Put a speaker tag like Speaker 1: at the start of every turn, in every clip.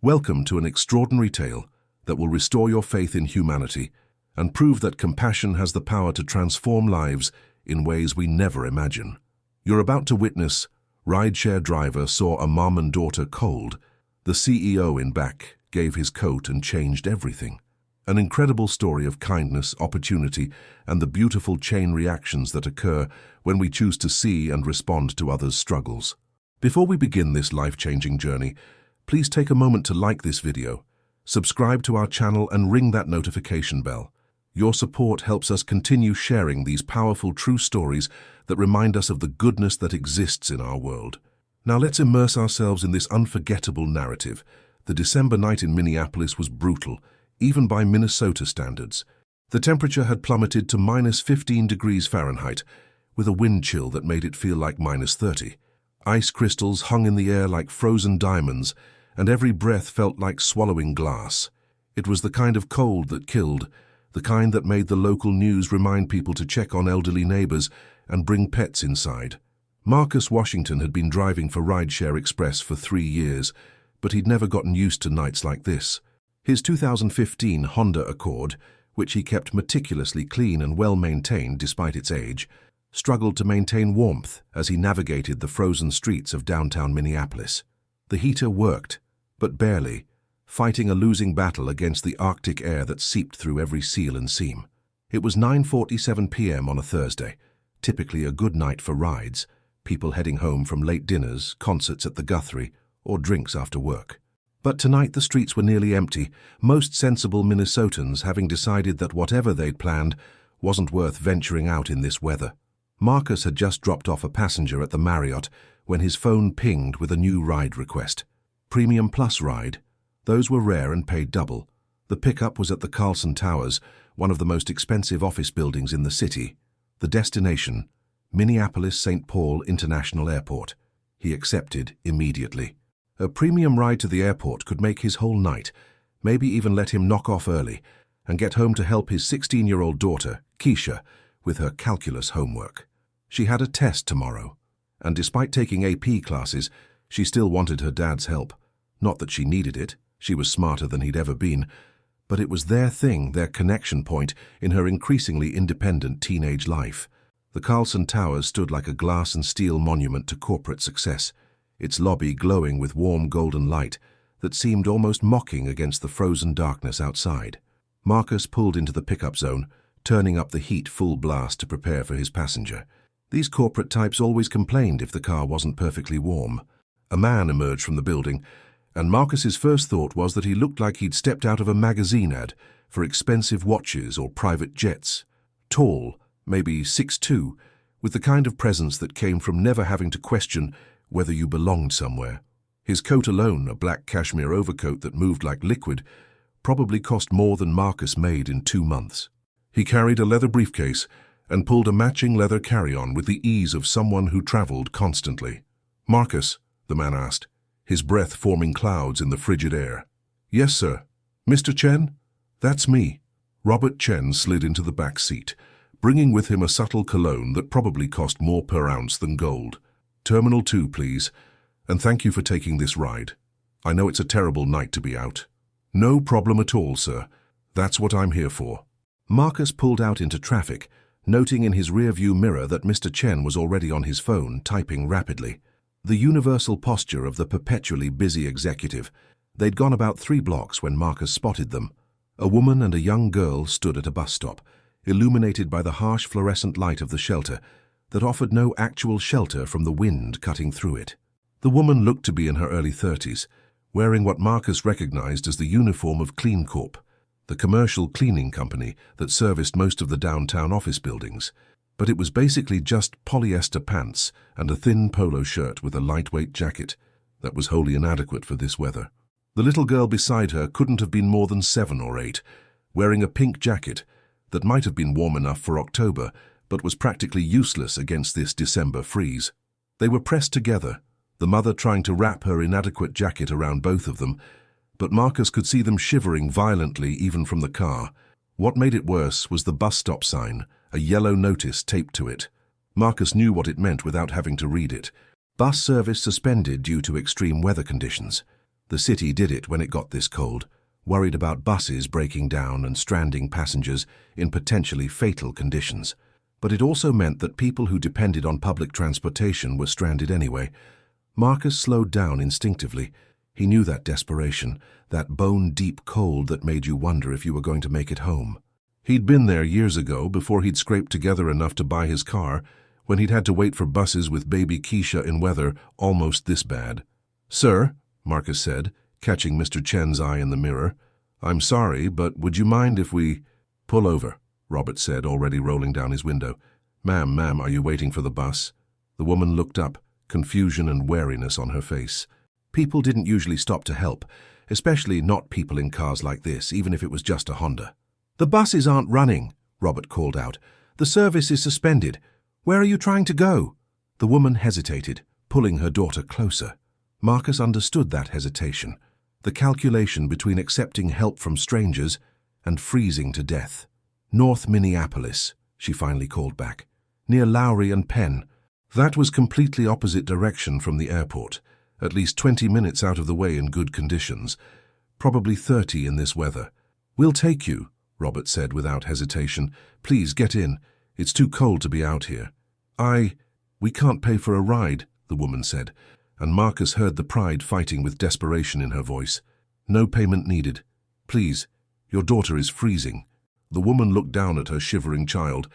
Speaker 1: Welcome to an extraordinary tale that will restore your faith in humanity and prove that compassion has the power to transform lives in ways we never imagine. You're about to witness Rideshare driver saw a mom and daughter cold. The CEO in back gave his coat and changed everything. An incredible story of kindness, opportunity, and the beautiful chain reactions that occur when we choose to see and respond to others' struggles. Before we begin this life-changing journey, please take a moment to like this video, subscribe to our channel and ring that notification bell. Your support helps us continue sharing these powerful true stories that remind us of the goodness that exists in our world. Now let's immerse ourselves in this unforgettable narrative. The December night in Minneapolis was brutal, even by Minnesota standards. The temperature had plummeted to -15 degrees Fahrenheit, with a wind chill that made it feel like -30. Ice crystals hung in the air like frozen diamonds, and every breath felt like swallowing glass. It was the kind of cold that killed, the kind that made the local news remind people to check on elderly neighbors and bring pets inside. Marcus Washington had been driving for Rideshare Express for 3 years, but he'd never gotten used to nights like this. His 2015 Honda Accord, which he kept meticulously clean and well-maintained despite its age, struggled to maintain warmth as he navigated the frozen streets of downtown Minneapolis. The heater worked, but barely, fighting a losing battle against the Arctic air that seeped through every seal and seam. It was 9:47 p.m. on a Thursday, typically a good night for rides, people heading home from late dinners, concerts at the Guthrie, or drinks after work. But tonight the streets were nearly empty, most sensible Minnesotans having decided that whatever they'd planned wasn't worth venturing out in this weather. Marcus had just dropped off a passenger at the Marriott when his phone pinged with a new ride request. Premium Plus ride. Those were rare and paid double. The pickup was at the Carlson Towers, one of the most expensive office buildings in the city. The destination, Minneapolis-St. Paul International Airport. He accepted immediately. A premium ride to the airport could make his whole night, maybe even let him knock off early and get home to help his 16-year-old daughter, Keisha, with her calculus homework. She had a test tomorrow, and despite taking AP classes, she still wanted her dad's help. Not that she needed it, she was smarter than he'd ever been, but it was their thing, their connection point in her increasingly independent teenage life. The Carlson Towers stood like a glass and steel monument to corporate success, its lobby glowing with warm golden light that seemed almost mocking against the frozen darkness outside. Marcus pulled into the pickup zone, turning up the heat full blast to prepare for his passenger. These corporate types always complained if the car wasn't perfectly warm. A man emerged from the building, and Marcus's first thought was that he looked like he'd stepped out of a magazine ad for expensive watches or private jets. Tall, maybe 6'2", with the kind of presence that came from never having to question whether you belonged somewhere. His coat alone, a black cashmere overcoat that moved like liquid, probably cost more than Marcus made in 2 months. He carried a leather briefcase and pulled a matching leather carry-on with the ease of someone who traveled constantly. "Marcus?" the man asked, his breath forming clouds in the frigid air. "Yes, sir." "Mr. Chen?" "That's me." Robert Chen slid into the back seat, bringing with him a subtle cologne that probably cost more per ounce than gold. "Terminal 2, please, and thank you for taking this ride. I know it's a terrible night to be out." "No problem at all, sir. That's what I'm here for." Marcus pulled out into traffic, noting in his rearview mirror that Mr. Chen was already on his phone, typing rapidly. The universal posture of the perpetually busy executive. They'd gone about 3 blocks when Marcus spotted them. A woman and a young girl stood at a bus stop, illuminated by the harsh fluorescent light of the shelter that offered no actual shelter from the wind cutting through it. The woman looked to be in her early 30s, wearing what Marcus recognized as the uniform of Clean Corp, the commercial cleaning company that serviced most of the downtown office buildings. But it was basically just polyester pants and a thin polo shirt with a lightweight jacket that was wholly inadequate for this weather. The little girl beside her couldn't have been more than 7 or 8, wearing a pink jacket that might have been warm enough for October, but was practically useless against this December freeze. They were pressed together, the mother trying to wrap her inadequate jacket around both of them, but Marcus could see them shivering violently even from the car. What made it worse was the bus stop sign, a yellow notice taped to it. Marcus knew what it meant without having to read it. Bus service suspended due to extreme weather conditions. The city did it when it got this cold, worried about buses breaking down and stranding passengers in potentially fatal conditions. But it also meant that people who depended on public transportation were stranded anyway. Marcus slowed down instinctively. He knew that desperation, that bone-deep cold that made you wonder if you were going to make it home. He'd been there years ago, before he'd scraped together enough to buy his car, when he'd had to wait for buses with baby Keisha in weather almost this bad. "Sir," Marcus said, catching Mr. Chen's eye in the mirror, "I'm sorry, but would you mind if we—" "Pull over," Robert said, already rolling down his window. Ma'am, are you waiting for the bus?" The woman looked up, confusion and wariness on her face. People didn't usually stop to help, especially not people in cars like this, even if it was just a Honda. "The buses aren't running," Robert called out. "The service is suspended. Where are you trying to go?" The woman hesitated, pulling her daughter closer. Marcus understood that hesitation, the calculation between accepting help from strangers and freezing to death. "North Minneapolis," she finally called back, "near Lowry and Penn." That was completely opposite direction from the airport, at least 20 minutes out of the way in good conditions, probably 30 in this weather. "We'll take you," Robert said without hesitation. "Please get in. It's too cold to be out here." We can't pay for a ride," the woman said, and Marcus heard the pride fighting with desperation in her voice. "No payment needed. Please, your daughter is freezing." The woman looked down at her shivering child,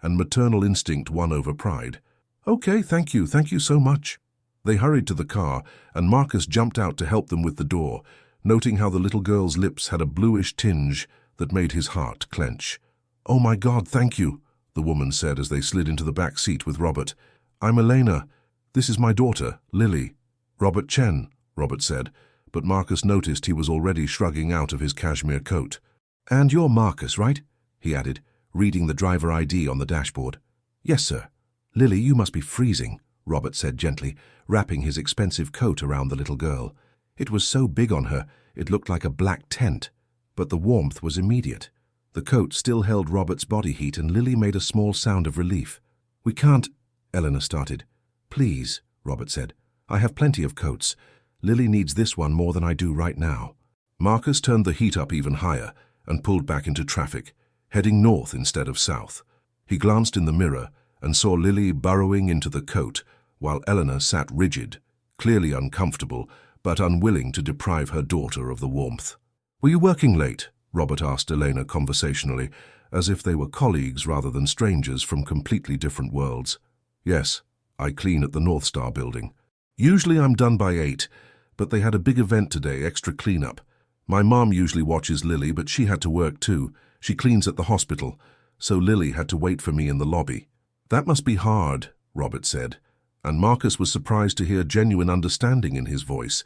Speaker 1: and maternal instinct won over pride. "Okay, thank you so much." They hurried to the car, and Marcus jumped out to help them with the door, noting how the little girl's lips had a bluish tinge that made his heart clench. "Oh my God, thank you," the woman said as they slid into the back seat with Robert. "I'm Elena. This is my daughter, Lily." "Robert Chen," Robert said, but Marcus noticed he was already shrugging out of his cashmere coat. "And you're Marcus, right?" he added, reading the driver ID on the dashboard. "Yes, sir." "Lily, you must be freezing," Robert said gently, wrapping his expensive coat around the little girl. It was so big on her, it looked like a black tent, but the warmth was immediate. The coat still held Robert's body heat, and Lily made a small sound of relief. "We can't—" Eleanor started. "Please," Robert said. "I have plenty of coats. Lily needs this one more than I do right now." Marcus turned the heat up even higher and pulled back into traffic, heading north instead of south. He glanced in the mirror and saw Lily burrowing into the coat, while Eleanor sat rigid, clearly uncomfortable, but unwilling to deprive her daughter of the warmth. "Were you working late?" Robert asked Elena conversationally, as if they were colleagues rather than strangers from completely different worlds. "Yes, I clean at the North Star building. Usually I'm done by 8, but they had a big event today, extra cleanup. My mom usually watches Lily, but she had to work too. She cleans at the hospital, so Lily had to wait for me in the lobby." "That must be hard," Robert said, and Marcus was surprised to hear genuine understanding in his voice,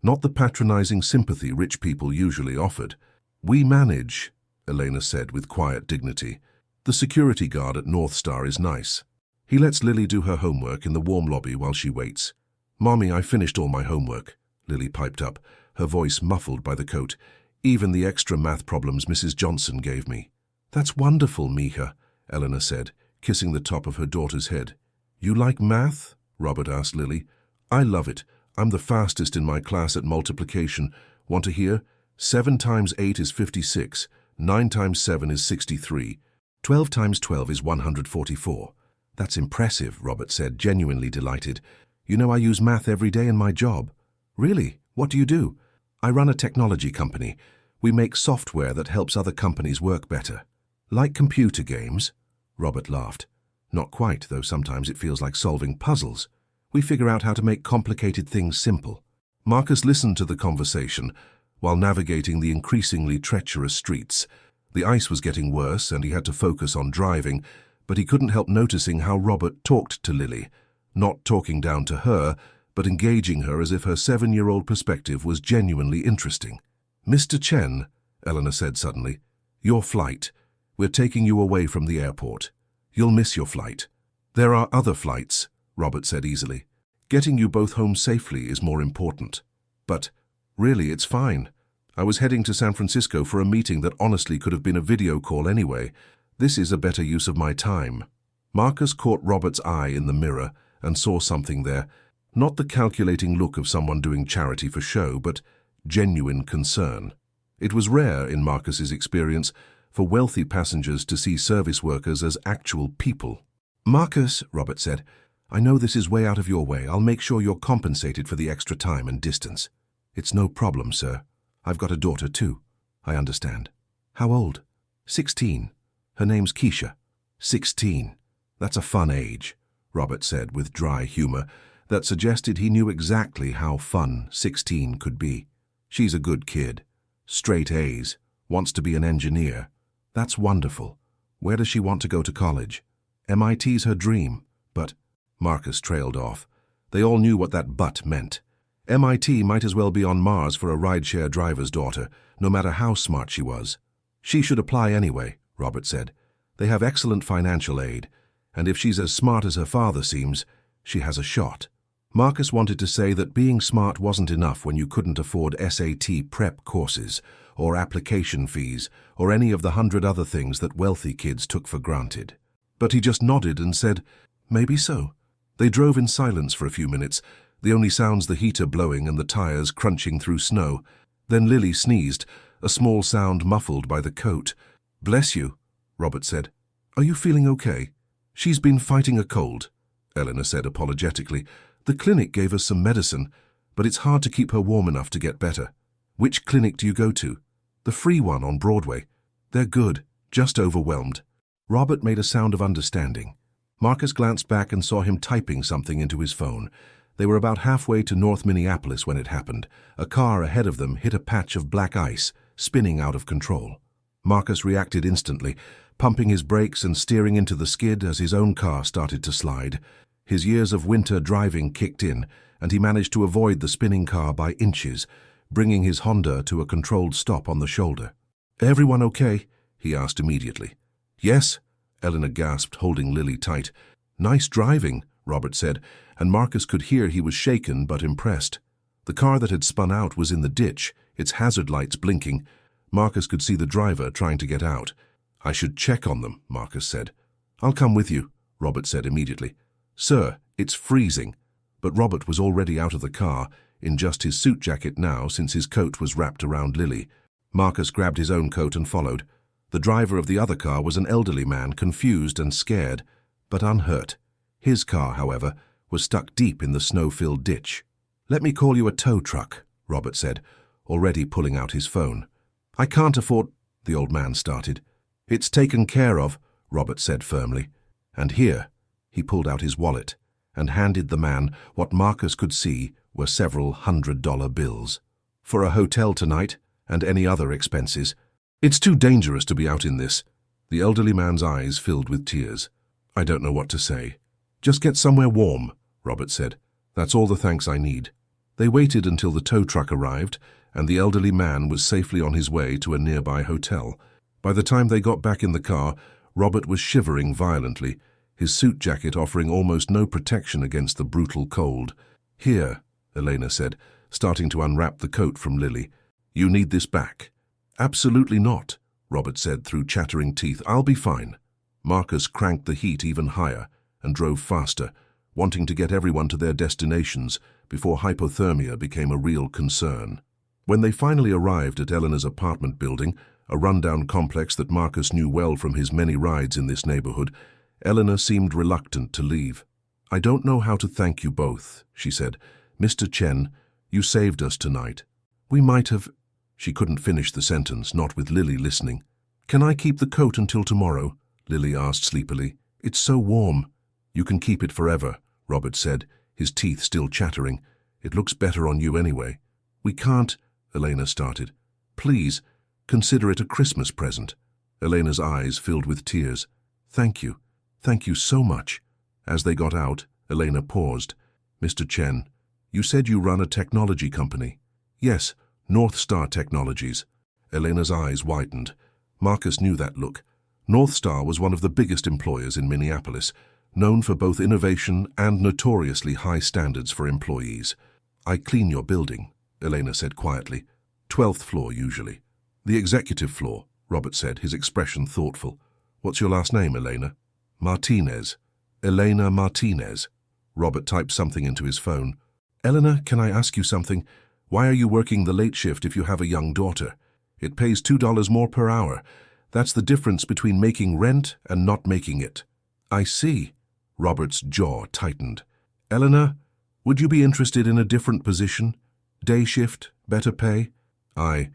Speaker 1: not the patronizing sympathy rich people usually offered. "We manage," Elena said with quiet dignity. "The security guard at North Star is nice. He lets Lily do her homework in the warm lobby while she waits." "Mommy, I finished all my homework," Lily piped up, her voice muffled by the coat. "Even the extra math problems Mrs. Johnson gave me." "That's wonderful, Mija," Eleanor said, kissing the top of her daughter's head. "You like math?" Robert asked Lily. "I love it. I'm the fastest in my class at multiplication. Want to hear? 7 times 8 is 56. 9 times 7 is 63. 12 times 12 is 144. "That's impressive," Robert said, genuinely delighted. "You know, I use math every day in my job." "Really? What do you do?" "I run a technology company. We make software that helps other companies work better." "Like computer games?" Robert laughed. "Not quite, though sometimes it feels like solving puzzles. We figure out how to make complicated things simple." Marcus listened to the conversation while navigating the increasingly treacherous streets. The ice was getting worse and he had to focus on driving, but he couldn't help noticing how Robert talked to Lily, not talking down to her, but engaging her as if her 7-year-old perspective was genuinely interesting. "Mr. Chen," Eleanor said suddenly, "your flight. We're taking you away from the airport. You'll miss your flight." "There are other flights," Robert said easily. "Getting you both home safely is more important." "But really, it's fine. I was heading to San Francisco for a meeting that honestly could have been a video call anyway. This is a better use of my time." Marcus caught Robert's eye in the mirror and saw something there, not the calculating look of someone doing charity for show, but genuine concern. It was rare, in Marcus's experience, for wealthy passengers to see service workers as actual people. "Marcus," Robert said, "I know this is way out of your way. I'll make sure you're compensated for the extra time and distance." "It's no problem, sir. I've got a daughter too." "I understand." "How old?" 16. Her name's Keisha." 16. That's a fun age, Robert said with dry humor that suggested he knew exactly how fun 16 could be. "She's a good kid. Straight A's. Wants to be an engineer." "That's wonderful. Where does she want to go to college?" "MIT's her dream." "But—" Marcus trailed off. They all knew what that "but" meant. MIT might as well be on Mars for a rideshare driver's daughter, no matter how smart she was. "She should apply anyway," Robert said. "They have excellent financial aid, and if she's as smart as her father seems, she has a shot." Marcus wanted to say that being smart wasn't enough when you couldn't afford SAT prep courses, or application fees, or any of the 100 other things that wealthy kids took for granted. But he just nodded and said, "Maybe so." They drove in silence for a few minutes, the only sounds the heater blowing and the tires crunching through snow. Then Lily sneezed, a small sound muffled by the coat. "Bless you," Robert said. "Are you feeling okay?" "She's been fighting a cold," Eleanor said apologetically. "The clinic gave us some medicine, but it's hard to keep her warm enough to get better." "Which clinic do you go to?" "The free one on Broadway. They're good, just overwhelmed." Robert made a sound of understanding. Marcus glanced back and saw him typing something into his phone. They were about halfway to North Minneapolis when it happened. A car ahead of them hit a patch of black ice, spinning out of control. Marcus reacted instantly, pumping his brakes and steering into the skid as his own car started to slide. His years of winter driving kicked in, and he managed to avoid the spinning car by inches, bringing his Honda to a controlled stop on the shoulder. "Everyone okay?" he asked immediately. "Yes," Eleanor gasped, holding Lily tight. "Nice driving," Robert said, and Marcus could hear he was shaken but impressed. The car that had spun out was in the ditch, its hazard lights blinking. Marcus could see the driver trying to get out. "I should check on them," Marcus said. "I'll come with you," Robert said immediately. "Sir, it's freezing." But Robert was already out of the car, in just his suit jacket now since his coat was wrapped around Lily. Marcus grabbed his own coat and followed. The driver of the other car was an elderly man, confused and scared, but unhurt. His car, however, was stuck deep in the snow-filled ditch. "Let me call you a tow truck," Robert said, already pulling out his phone. "I can't afford—" the old man started. "It's taken care of," Robert said firmly. "And here," he pulled out his wallet and handed the man what Marcus could see were several $100 bills. "For a hotel tonight and any other expenses. It's too dangerous to be out in this." The elderly man's eyes filled with tears. "I don't know what to say." "Just get somewhere warm," Robert said. "That's all the thanks I need." They waited until the tow truck arrived, and the elderly man was safely on his way to a nearby hotel. By the time they got back in the car, Robert was shivering violently, his suit jacket offering almost no protection against the brutal cold. "Here," Elena said, starting to unwrap the coat from Lily. "You need this back." "Absolutely not," Robert said through chattering teeth. "I'll be fine." Marcus cranked the heat even higher and drove faster, wanting to get everyone to their destinations before hypothermia became a real concern. When they finally arrived at Eleanor's apartment building, a rundown complex that Marcus knew well from his many rides in this neighborhood, Eleanor seemed reluctant to leave. "I don't know how to thank you both," she said. "Mr. Chen, you saved us tonight. We might have—" She couldn't finish the sentence, not with Lily listening. "Can I keep the coat until tomorrow?" Lily asked sleepily. "It's so warm." "You can keep it forever," Robert said, his teeth still chattering. "It looks better on you anyway." "We can't," Elena started. "Please, consider it a Christmas present." Elena's eyes filled with tears. "Thank you. Thank you so much." As they got out, Elena paused. "Mr. Chen, you said you run a technology company." "Yes, North Star Technologies." Elena's eyes widened. Marcus knew that look. North Star was one of the biggest employers in Minneapolis, known for both innovation and notoriously high standards for employees. "I clean your building," Elena said quietly. 12th floor, usually. "The executive floor," Robert said, his expression thoughtful. "What's your last name, Elena?" "Martinez." "Elena Martinez." Robert typed something into his phone. "Eleanor, can I ask you something? Why are you working the late shift if you have a young daughter? It pays $2 more per hour. That's the difference between making rent and not making it. I see. Robert's jaw tightened. Eleanor, would you be interested in a different position? Day shift, better pay? I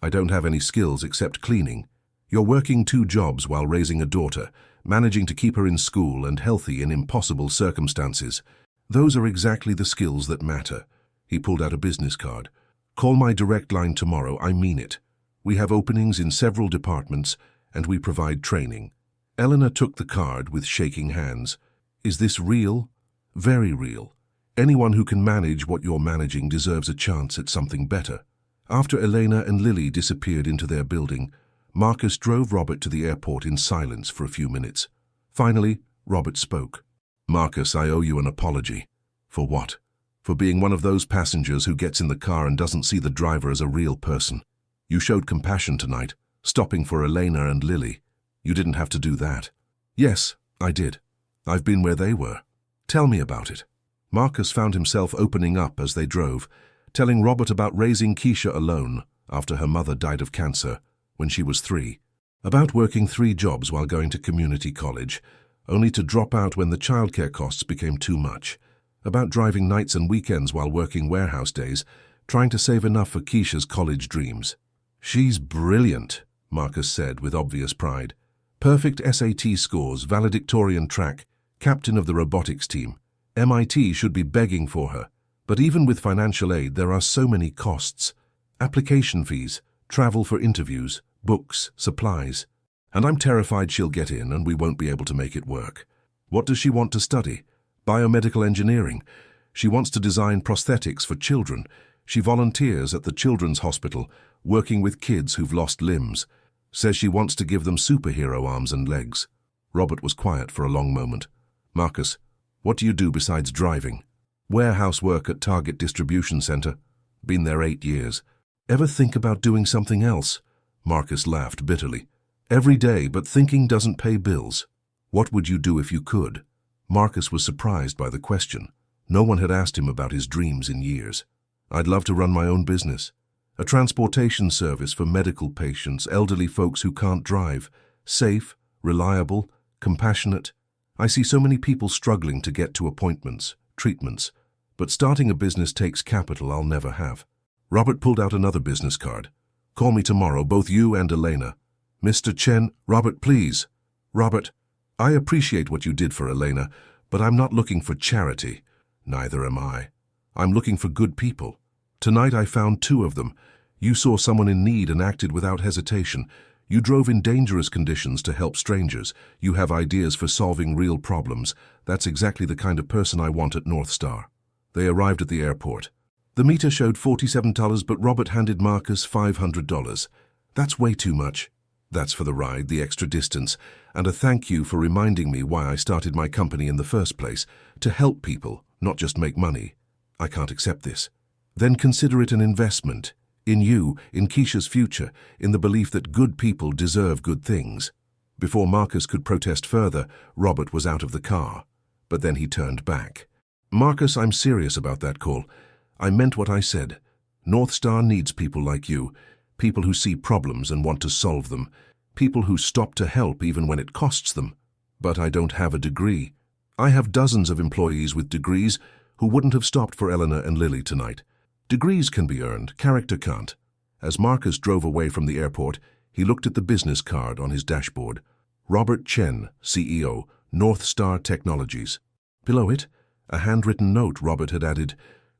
Speaker 1: don't have any skills except cleaning. You're working 2 jobs while raising a daughter, managing to keep her in school and healthy in impossible circumstances. Those are exactly the skills that matter. He pulled out a business card. Call my direct line tomorrow, I mean it. We have openings in several departments, and we provide training. Eleanor took the card with shaking hands. Is this real? Very real. Anyone who can manage what you're managing deserves a chance at something better. After Elena and Lily disappeared into their building, Marcus drove Robert to the airport in silence for a few minutes. Finally, Robert spoke. Marcus, I owe you an apology. For what? For being one of those passengers who gets in the car and doesn't see the driver as a real person. You showed compassion tonight, stopping for Elena and Lily. You didn't have to do that. Yes, I did. I've been where they were. Tell me about it. Marcus found himself opening up as they drove, telling Robert about raising Keisha alone after her mother died of cancer when she was 3, about working 3 jobs while going to community college, only to drop out when the childcare costs became too much, about driving nights and weekends while working warehouse days, trying to save enough for Keisha's college dreams. She's brilliant, Marcus said with obvious pride. Perfect SAT scores, valedictorian track, captain of the robotics team. MIT should be begging for her. But even with financial aid, there are so many costs. Application fees, travel for interviews, books, supplies. And I'm terrified she'll get in and we won't be able to make it work. What does she want to study? Biomedical engineering. She wants to design prosthetics for children. She volunteers at the children's hospital, working with kids who've lost limbs. Says she wants to give them superhero arms and legs. Robert was quiet for a long moment. Marcus, what do you do besides driving? Warehouse work at Target Distribution Center. Been there 8 years. Ever think about doing something else? Marcus laughed bitterly. Every day, but thinking doesn't pay bills. What would you do if you could? Marcus was surprised by the question. No one had asked him about his dreams in years. I'd love to run my own business. A transportation service for medical patients, elderly folks who can't drive. Safe, reliable, compassionate. I see so many people struggling to get to appointments, treatments. But starting a business takes capital I'll never have. Robert pulled out another business card. Call me tomorrow, both you and Elena. Mr. Chen, Robert, please. Robert, I appreciate what you did for Elena, but I'm not looking for charity. Neither am I. I'm looking for good people. Tonight I found 2 of them. You saw someone in need and acted without hesitation. You drove in dangerous conditions to help strangers. You have ideas for solving real problems. That's exactly the kind of person I want at North Star. They arrived at the airport. The meter showed $47, but Robert handed Marcus $500. That's way too much. That's for the ride, the extra distance, and a thank you for reminding me why I started my company in the first place, to help people, not just make money. I can't accept this. Then consider it an investment. In you, in Keisha's future, in the belief that good people deserve good things. Before Marcus could protest further, Robert was out of the car. But then he turned back. Marcus, I'm serious about that call. I meant what I said. North Star needs people like you, people who see problems and want to solve them, people who stop to help even when it costs them. But I don't have a degree. I have dozens of employees with degrees who wouldn't have stopped for Eleanor and Lily tonight. Degrees can be earned, character can't. As Marcus drove away from the airport, he looked at the business card on his dashboard. Robert Chen, CEO, North Star Technologies. Below it, a handwritten note Robert had added,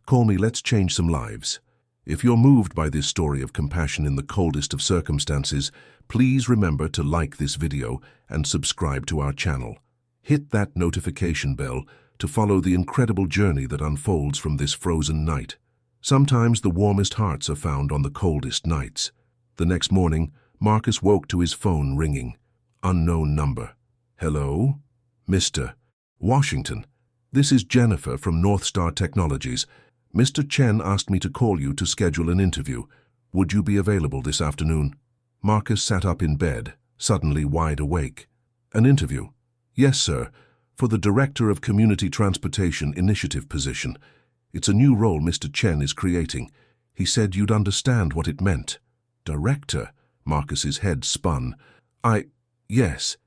Speaker 1: "Call me, let's change some lives." If you're moved by this story of compassion in the coldest of circumstances, please remember to like this video and subscribe to our channel. Hit that notification bell to follow the incredible journey that unfolds from this frozen night. Sometimes the warmest hearts are found on the coldest nights. The next morning, Marcus woke to his phone ringing. Unknown number. Hello? Mr. Washington. This is Jennifer from North Star Technologies. Mr. Chen asked me to call you to schedule an interview. Would you be available this afternoon? Marcus sat up in bed, suddenly wide awake. An interview? Yes, sir. For the Director of Community Transportation Initiative position. It's a new role Mr. Chen is creating. He said you'd understand what it meant. Director? Marcus's head spun. Yes,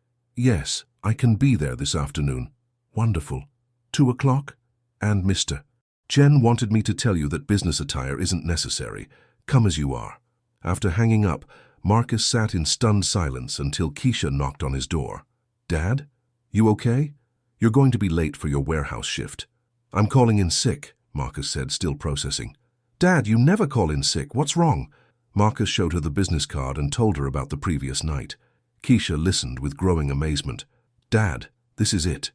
Speaker 1: I can be there this afternoon. Wonderful. 2 o'clock? And Mr. Jen wanted me to tell you that business attire isn't necessary. Come as you are. After hanging up, Marcus sat in stunned silence until Keisha knocked on his door. Dad? You okay? You're going to be late for your warehouse shift. I'm calling in sick, Marcus said, still processing. Dad, you never call in sick. What's wrong? Marcus showed her the business card and told her about the previous night. Keisha listened with growing amazement. Dad, this is it.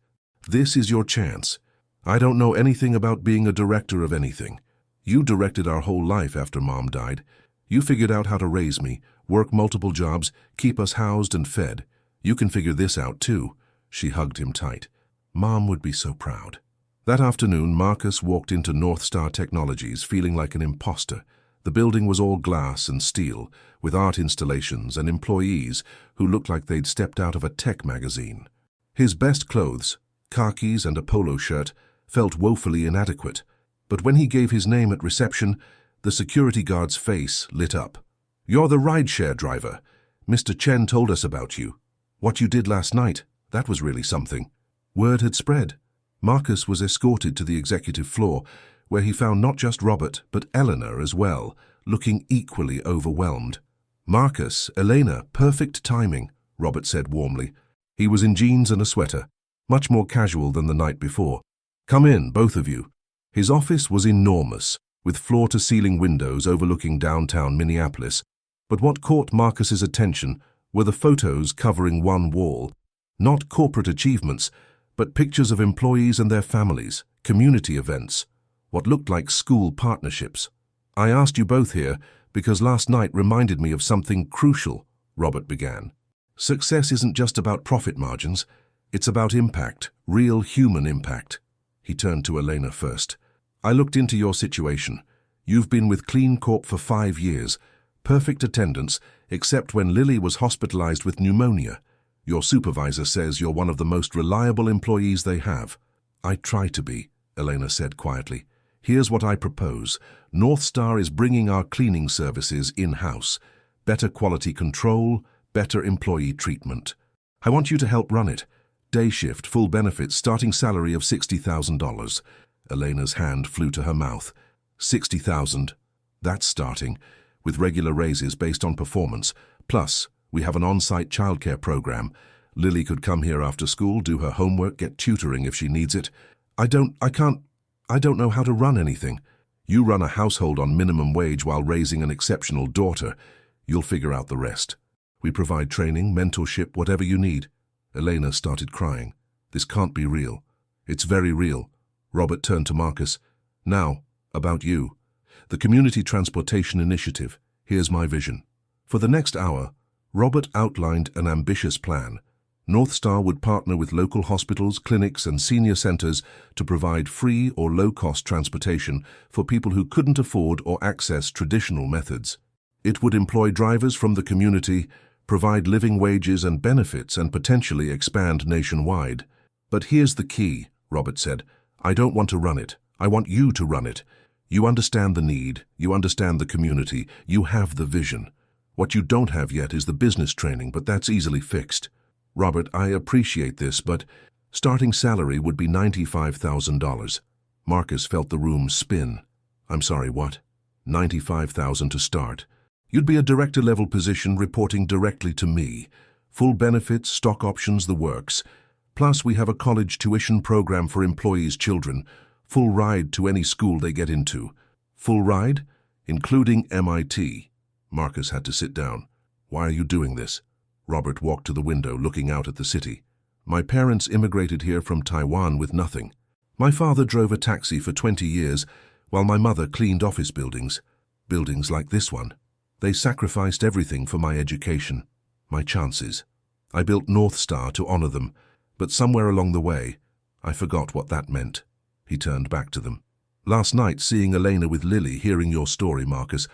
Speaker 1: This is your chance. I don't know anything about being a director of anything. You directed our whole life after Mom died. You figured out how to raise me, work multiple jobs, keep us housed and fed. You can figure this out too. She hugged him tight. Mom would be so proud. That afternoon, Marcus walked into North Star Technologies feeling like an imposter. The building was all glass and steel, with art installations and employees who looked like they'd stepped out of a tech magazine. His best clothes, khakis and a polo shirt, felt woefully inadequate. But when he gave his name at reception, the security guard's face lit up. You're the rideshare driver. Mr. Chen told us about you. What you did last night, that was really something. Word had spread. Marcus was escorted to the executive floor, where he found not just Robert, but Eleanor as well, looking equally overwhelmed. Marcus, Elena, perfect timing, Robert said warmly. He was in jeans and a sweater, much more casual than the night before. Come in, both of you. His office was enormous, with floor-to-ceiling windows overlooking downtown Minneapolis. But what caught Marcus's attention were the photos covering one wall. Not corporate achievements, but pictures of employees and their families, community events, what looked like school partnerships. I asked you both here because last night reminded me of something crucial, Robert began. Success isn't just about profit margins, it's about impact, real human impact. He turned to Elena first. I looked into your situation. You've been with Clean Corp for 5 years, perfect attendance, except when Lily was hospitalized with pneumonia. Your supervisor says you're one of the most reliable employees they have. I try to be, Elena said quietly. Here's what I propose. North Star is bringing our cleaning services in-house. Better quality control, better employee treatment. I want you to help run it. Day shift, full benefits, starting salary of $60,000. Elena's hand flew to her mouth. 60,000. That's starting, with regular raises based on performance. Plus, we have an on-site childcare program. Lily could come here after school, do her homework, get tutoring if she needs it. I don't know how to run anything. You run a household on minimum wage while raising an exceptional daughter. You'll figure out the rest. We provide training, mentorship, whatever you need. Elena started crying. This can't be real. It's very real. Robert turned to Marcus. Now, about you. The Community Transportation Initiative. Here's my vision. For the next hour, Robert outlined an ambitious plan. North Star would partner with local hospitals, clinics, and senior centers to provide free or low-cost transportation for people who couldn't afford or access traditional methods. It would employ drivers from the community, provide living wages and benefits, and potentially expand nationwide. But here's the key, Robert said. I don't want to run it. I want you to run it. You understand the need. You understand the community. You have the vision. What you don't have yet is the business training, but that's easily fixed. Robert, I appreciate this, but starting salary would be $95,000. Marcus felt the room spin. I'm sorry, what? $95,000 to start. You'd be a director-level position reporting directly to me. Full benefits, stock options, the works. Plus, we have a college tuition program for employees' children. Full ride to any school they get into. Full ride? Including MIT. Marcus had to sit down. Why are you doing this? Robert walked to the window, looking out at the city. My parents immigrated here from Taiwan with nothing. My father drove a taxi for 20 years, while my mother cleaned office buildings. Buildings like this one. They sacrificed everything for my education, my chances. I built North Star to honor them, but somewhere along the way, I forgot what that meant. He turned back to them. Last night, seeing Elena with Lily, hearing your story, Marcus,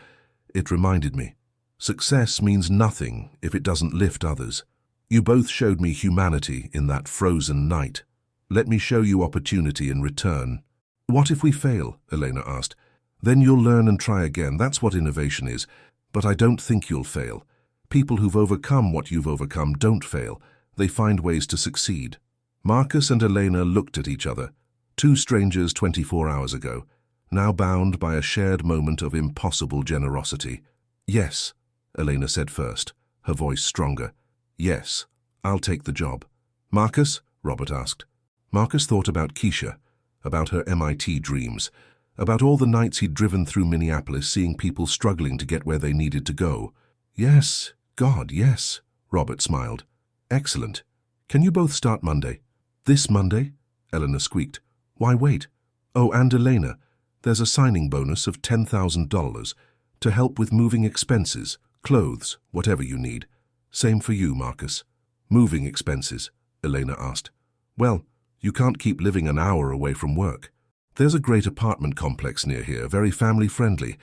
Speaker 1: it reminded me. Success means nothing if it doesn't lift others. You both showed me humanity in that frozen night. Let me show you opportunity in return. What if we fail? Elena asked. Then you'll learn and try again. That's what innovation is. But I don't think you'll fail. People who've overcome what you've overcome don't fail. They find ways to succeed. Marcus and Elena looked at each other, two strangers 24 hours ago, now bound by a shared moment of impossible generosity. Yes, Elena said first, her voice stronger. Yes, I'll take the job. Marcus? Robert asked. Marcus thought about Keisha, about her MIT dreams, about all the nights he'd driven through Minneapolis seeing people struggling to get where they needed to go. Yes, God, yes, Robert smiled. Excellent. Can you both start Monday? This Monday? Eleanor squeaked. Why wait? Oh, and Elena, there's a signing bonus of $10,000 to help with moving expenses, clothes, whatever you need. Same for you, Marcus. Moving expenses, Elena asked. Well, you can't keep living an hour away from work. There's a great apartment complex near here, very family-friendly.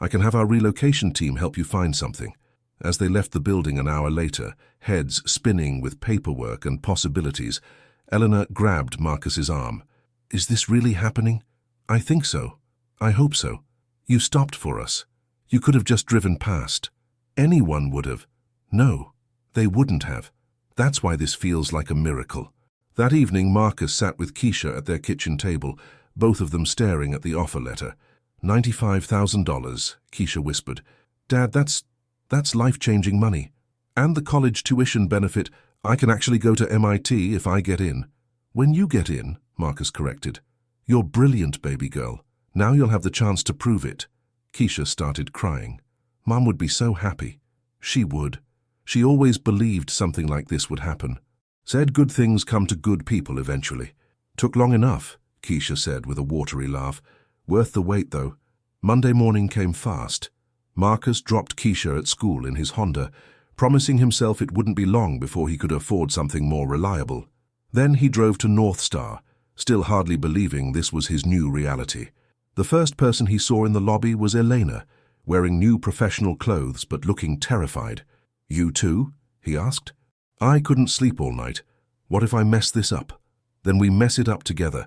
Speaker 1: I can have our relocation team help you find something. As they left the building an hour later, heads spinning with paperwork and possibilities, Eleanor grabbed Marcus's arm. Is this really happening? I think so. I hope so. You stopped for us. You could have just driven past. Anyone would have. No, they wouldn't have. That's why this feels like a miracle. That evening, Marcus sat with Keisha at their kitchen table, both of them staring at the offer letter. $95,000, Keisha whispered. Dad, that's life-changing money. And the college tuition benefit. I can actually go to MIT if I get in. When you get in, Marcus corrected. You're brilliant, baby girl. Now you'll have the chance to prove it. Keisha started crying. Mom would be so happy. She would. She always believed something like this would happen. Said good things come to good people eventually. Took long enough, Keisha said with a watery laugh. Worth the wait, though. Monday morning came fast. Marcus dropped Keisha at school in his Honda, promising himself it wouldn't be long before he could afford something more reliable. Then he drove to North Star, still hardly believing this was his new reality. The first person he saw in the lobby was Elena, wearing new professional clothes but looking terrified. You too? He asked. I couldn't sleep all night. What if I mess this up? Then we mess it up together.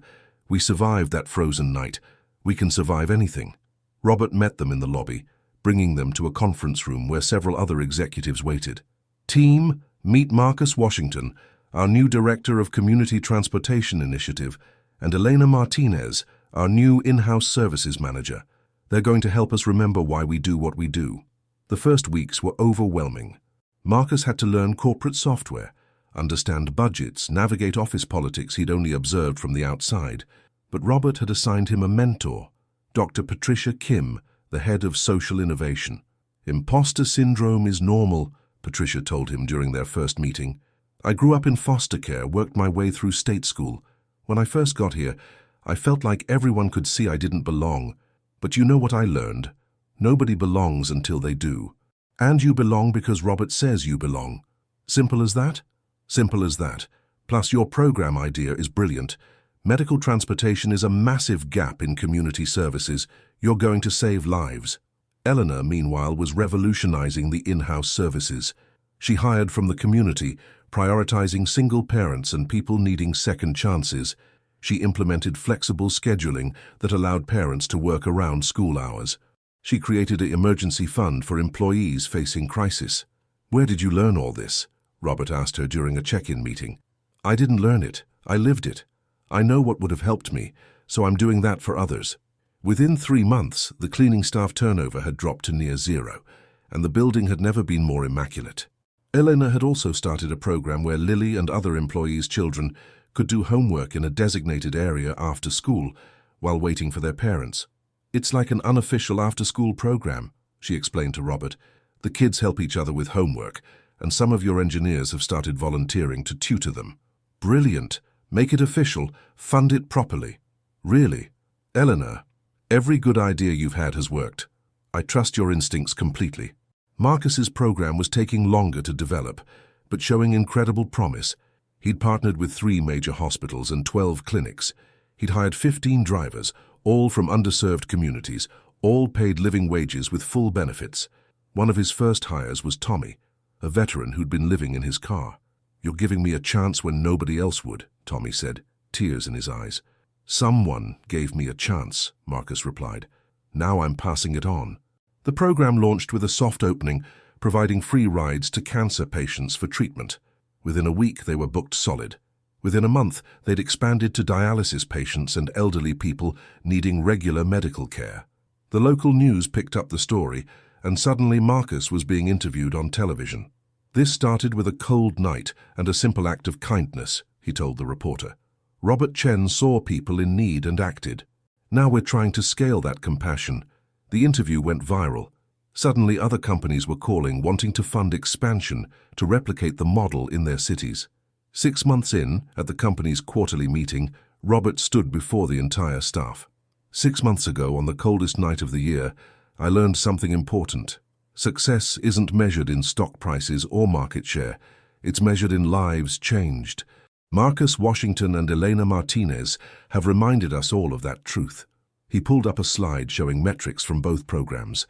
Speaker 1: We survived that frozen night. We can survive anything. Robert met them in the lobby, bringing them to a conference room where several other executives waited. Team, meet Marcus Washington, our new Director of Community Transportation Initiative, and Elena Martinez, our new in-house services manager. They're going to help us remember why we do what we do. The first weeks were overwhelming. Marcus had to learn corporate software, understand budgets, navigate office politics he'd only observed from the outside. But Robert had assigned him a mentor, Dr. Patricia Kim, the head of social innovation. Imposter syndrome is normal, Patricia told him during their first meeting. I grew up in foster care, worked my way through state school. When I first got here, I felt like everyone could see I didn't belong. But you know what I learned? Nobody belongs until they do. And you belong because Robert says you belong. Simple as that? Simple as that. Plus your program idea is brilliant. Medical transportation is a massive gap in community services. You're going to save lives. Eleanor, meanwhile, was revolutionizing the in-house services. She hired from the community, prioritizing single parents and people needing second chances. She implemented flexible scheduling that allowed parents to work around school hours. She created an emergency fund for employees facing crisis. Where did you learn all this? Robert asked her during a check-in meeting. I didn't learn it. I lived it. I know what would have helped me, so I'm doing that for others. Within 3 months, the cleaning staff turnover had dropped to near zero, and the building had never been more immaculate. Elena had also started a program where Lily and other employees' children could do homework in a designated area after school while waiting for their parents. It's like an unofficial after-school program, she explained to Robert. The kids help each other with homework, and some of your engineers have started volunteering to tutor them. Brilliant. Make it official. Fund it properly. Really? Eleanor, every good idea you've had has worked. I trust your instincts completely. Marcus's program was taking longer to develop, but showing incredible promise. He'd partnered with 3 major hospitals and 12 clinics. He'd hired 15 drivers, all from underserved communities, all paid living wages with full benefits. One of his first hires was Tommy, a veteran who'd been living in his car. You're giving me a chance when nobody else would, Tommy said, tears in his eyes. Someone gave me a chance, Marcus replied. Now I'm passing it on. The program launched with a soft opening, providing free rides to cancer patients for treatment. Within a week, they were booked solid. Within a month, they'd expanded to dialysis patients and elderly people needing regular medical care. The local news picked up the story, and suddenly Marcus was being interviewed on television. This started with a cold night and a simple act of kindness, he told the reporter. Robert Chen saw people in need and acted. Now we're trying to scale that compassion. The interview went viral. Suddenly other companies were calling, wanting to fund expansion to replicate the model in their cities. 6 months in, at the company's quarterly meeting, Robert stood before the entire staff. 6 months ago, on the coldest night of the year, I learned something important. Success isn't measured in stock prices or market share. It's measured in lives changed. Marcus Washington and Elena Martinez have reminded us all of that truth. He pulled up a slide showing metrics from both programs.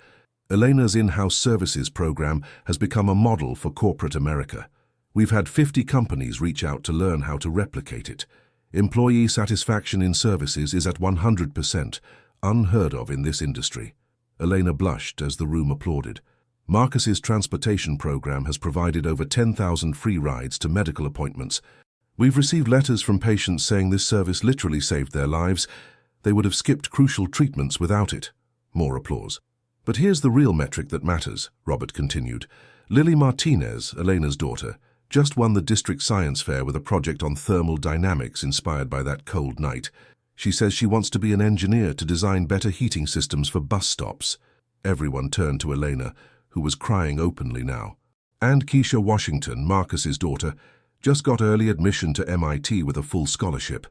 Speaker 1: Elena's in-house services program has become a model for corporate America. We've had 50 companies reach out to learn how to replicate it. Employee satisfaction in services is at 100%, unheard of in this industry. Elena blushed as the room applauded. Marcus's transportation program has provided over 10,000 free rides to medical appointments. We've received letters from patients saying this service literally saved their lives. They would have skipped crucial treatments without it. More applause. But here's the real metric that matters, Robert continued. Lily Martinez, Elena's daughter, just won the district science fair with a project on thermal dynamics inspired by that cold night. She says she wants to be an engineer to design better heating systems for bus stops. Everyone turned to Elena, who was crying openly now. And Keisha Washington, Marcus's daughter, just got early admission to MIT with a full scholarship,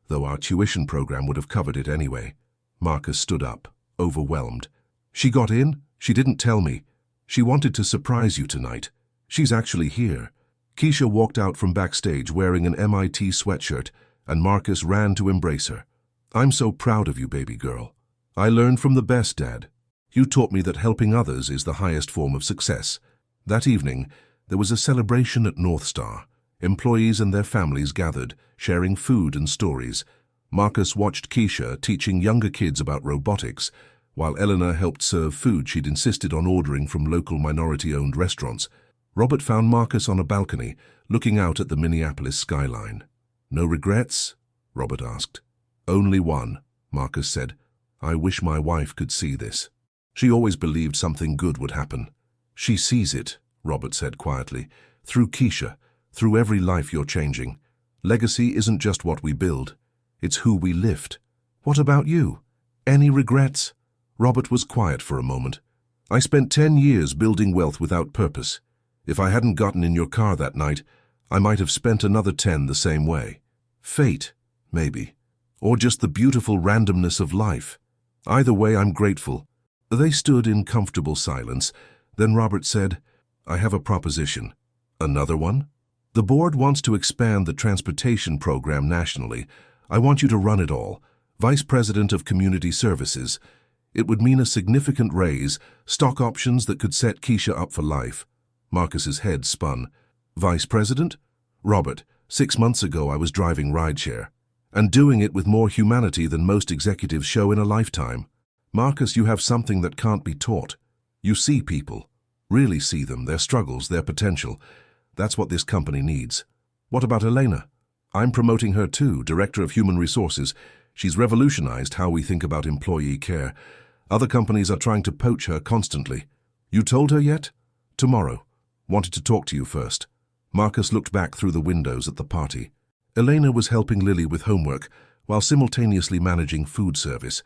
Speaker 1: though our tuition program would have covered it anyway. Marcus stood up, overwhelmed. She got in? She didn't tell me. She wanted to surprise you tonight. She's actually here. Keisha walked out from backstage wearing an MIT sweatshirt, and Marcus ran to embrace her. I'm so proud of you, baby girl. I learned from the best, Dad. You taught me that helping others is the highest form of success. That evening, there was a celebration at North Star. Employees and their families gathered, sharing food and stories. Marcus watched Keisha teaching younger kids about robotics, while Eleanor helped serve food she'd insisted on ordering from local minority-owned restaurants. Robert found Marcus on a balcony, looking out at the Minneapolis skyline. No regrets? Robert asked. Only one, Marcus said. I wish my wife could see this. She always believed something good would happen. She sees it, Robert said quietly, through Keisha, through every life you're changing. Legacy isn't just what we build, it's who we lift. What about you? Any regrets? Robert was quiet for a moment. I spent 10 years building wealth without purpose. If I hadn't gotten in your car that night, I might have spent another 10 the same way. Fate, maybe. Or just the beautiful randomness of life. Either way, I'm grateful. They stood in comfortable silence. Then Robert said, I have a proposition. Another one? The board wants to expand the transportation program nationally. I want you to run it all. Vice President of Community Services. It would mean a significant raise, stock options that could set Keisha up for life. Marcus's head spun. Vice President? Robert, 6 months ago I was driving Rideshare, and doing it with more humanity than most executives show in a lifetime. Marcus, you have something that can't be taught. You see people, really see them, their struggles, their potential. That's what this company needs. What about Elena? I'm promoting her too, Director of Human Resources. She's revolutionized how we think about employee care. Other companies are trying to poach her constantly. You told her yet? Tomorrow. Wanted to talk to you first. Marcus looked back through the windows at the party. Elena was helping Lily with homework, while simultaneously managing food service.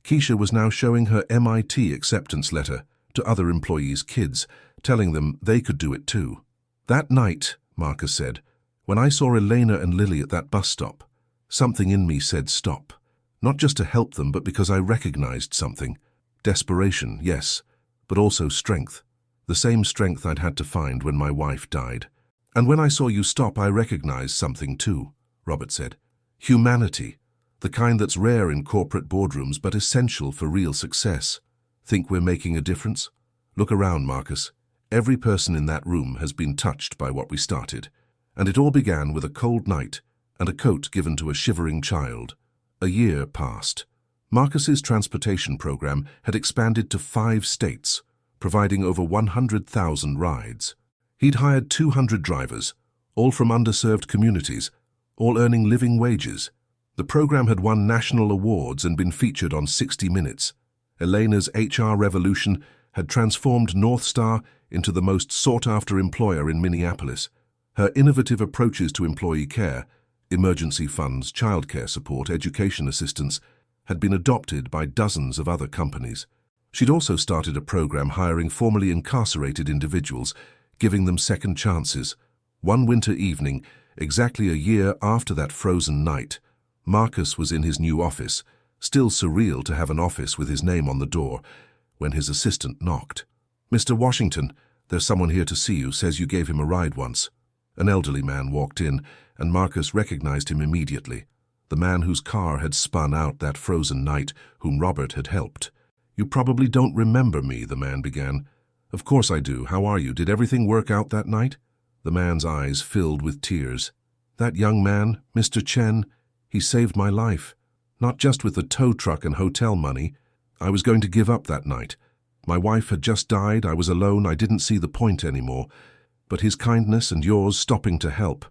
Speaker 1: Keisha was now showing her MIT acceptance letter to other employees' kids, telling them they could do it too. That night, Marcus said, when I saw Elena and Lily at that bus stop, something in me said stop. Not just to help them, but because I recognized something. Desperation, yes, but also strength. The same strength I'd had to find when my wife died. And when I saw you stop, I recognized something too, Robert said. Humanity, the kind that's rare in corporate boardrooms but essential for real success. Think we're making a difference? Look around, Marcus. Every person in that room has been touched by what we started. And it all began with a cold night and a coat given to a shivering child. A year passed. Marcus's transportation program had expanded to 5 states, providing over 100,000 rides. He'd hired 200 drivers, all from underserved communities, all earning living wages. The program had won national awards and been featured on 60 Minutes. Elena's HR revolution had transformed North Star into the most sought-after employer in Minneapolis. Her innovative approaches to employee care, emergency funds, childcare support, education assistance, had been adopted by dozens of other companies. She'd also started a program hiring formerly incarcerated individuals, giving them second chances. One winter evening, exactly a year after that frozen night, Marcus was in his new office, still surreal to have an office with his name on the door, when his assistant knocked. "Mr. Washington, there's someone here to see you, says you gave him a ride once." An elderly man walked in, and Marcus recognized him immediately. The man whose car had spun out that frozen night, whom Robert had helped. "You probably don't remember me," the man began. "Of course I do. How are you? Did everything work out that night?" The man's eyes filled with tears. "That young man, Mr. Chen, he saved my life. Not just with the tow truck and hotel money. I was going to give up that night. My wife had just died, I was alone, I didn't see the point anymore. But his kindness and yours stopping to help,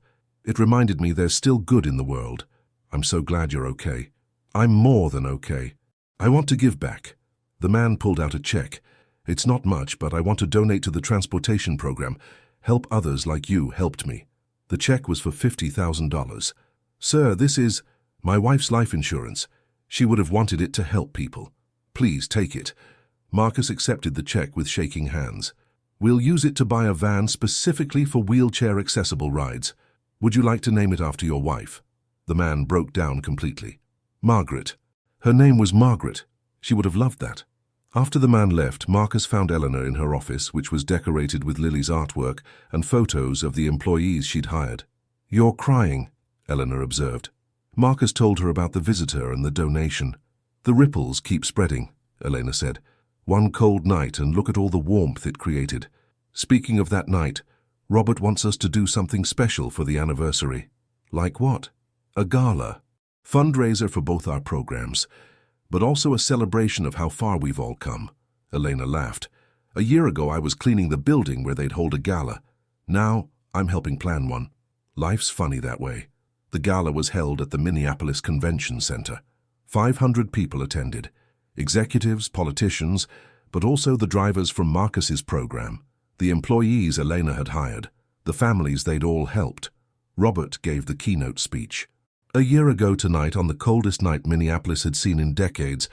Speaker 1: it reminded me there's still good in the world. I'm so glad you're okay." "I'm more than okay. I want to give back." The man pulled out a check. "It's not much, but I want to donate to the transportation program. Help others like you helped me." The check was for $50,000. "Sir, this is my wife's life insurance. She would have wanted it to help people. Please take it." Marcus accepted the check with shaking hands. "We'll use it to buy a van specifically for wheelchair-accessible rides. Would you like to name it after your wife?" The man broke down completely. "Margaret. Her name was Margaret. She would have loved that." After the man left, Marcus found Eleanor in her office, which was decorated with Lily's artwork and photos of the employees she'd hired. "You're crying," Eleanor observed. Marcus told her about the visitor and the donation. "The ripples keep spreading," Elena said. "One cold night, and look at all the warmth it created. Speaking of that night, Robert wants us to do something special for the anniversary." "Like what?" "A gala. Fundraiser for both our programs, but also a celebration of how far we've all come." Elena laughed. "A year ago I was cleaning the building where they'd hold a gala. Now I'm helping plan one. Life's funny that way." The gala was held at the Minneapolis Convention Center. 500 people attended. Executives, politicians, but also the drivers from Marcus's program, the employees Elena had hired, the families they'd all helped. Robert gave the keynote speech. "A year ago tonight, on the coldest night Minneapolis had seen in decades,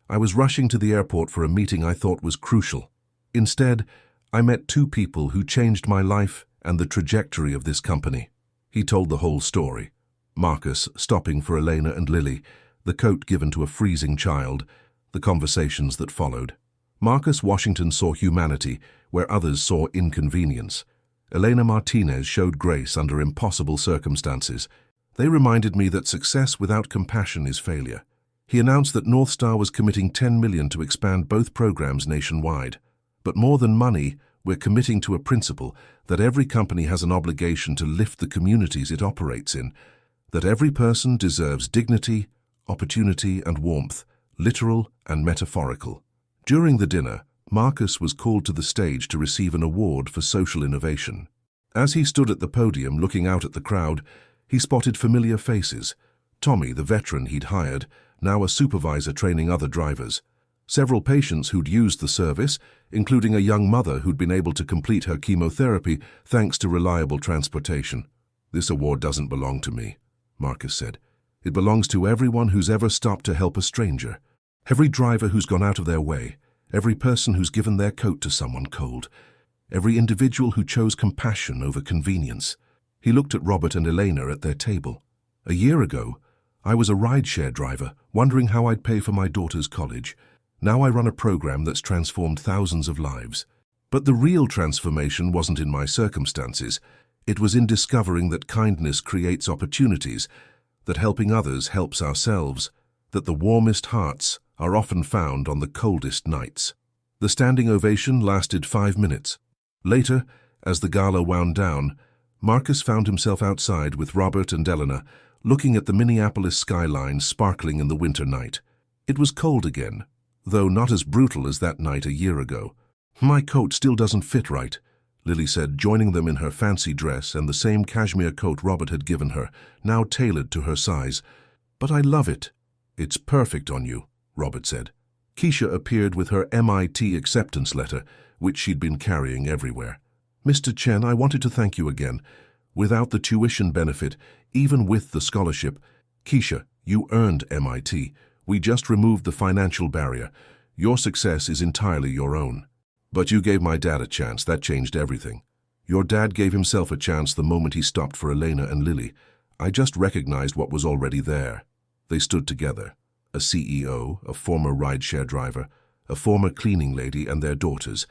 Speaker 1: I was rushing to the airport for a meeting I thought was crucial. Instead, I met 2 people who changed my life and the trajectory of this company." He told the whole story. Marcus stopping for Elena and Lily, the coat given to a freezing child, the conversations that followed. Marcus Washington saw humanity where others saw inconvenience. Elena Martinez showed grace under impossible circumstances. They reminded me that success without compassion is failure. He announced that North Star was committing $10 million to expand both programs nationwide. But more than money, we're committing to a principle that every company has an obligation to lift the communities it operates in, that every person deserves dignity, opportunity, and warmth, literal and metaphorical. During the dinner, Marcus was called to the stage to receive an award for social innovation. As he stood at the podium looking out at the crowd, he spotted familiar faces. Tommy, the veteran he'd hired, now a supervisor training other drivers. Several patients who'd used the service, including a young mother who'd been able to complete her chemotherapy thanks to reliable transportation. "This award doesn't belong to me," Marcus said. "It belongs to everyone who's ever stopped to help a stranger. Every driver who's gone out of their way, every person who's given their coat to someone cold, every individual who chose compassion over convenience." He looked at Robert and Elena at their table. "A year ago, I was a rideshare driver, wondering how I'd pay for my daughter's college. Now I run a program that's transformed thousands of lives. But the real transformation wasn't in my circumstances. It was in discovering that kindness creates opportunities, that helping others helps ourselves, that the warmest hearts are often found on the coldest nights." The standing ovation lasted 5 minutes. Later, as the gala wound down, Marcus found himself outside with Robert and Eleanor, looking at the Minneapolis skyline sparkling in the winter night. It was cold again, though not as brutal as that night a year ago. "My coat still doesn't fit right," Lily said, joining them in her fancy dress and the same cashmere coat Robert had given her, now tailored to her size. "But I love it." "It's perfect on you," Robert said. Keisha appeared with her MIT acceptance letter, which she'd been carrying everywhere. "Mr. Chen, I wanted to thank you again. Without the tuition benefit, even with the scholarship, Keisha, you earned MIT. We just removed the financial barrier. Your success is entirely your own. But you gave my dad a chance. That changed everything. Your dad gave himself a chance the moment he stopped for Elena and Lily. I just recognized what was already there." They stood together. A CEO, a former rideshare driver, a former cleaning lady, and their daughters,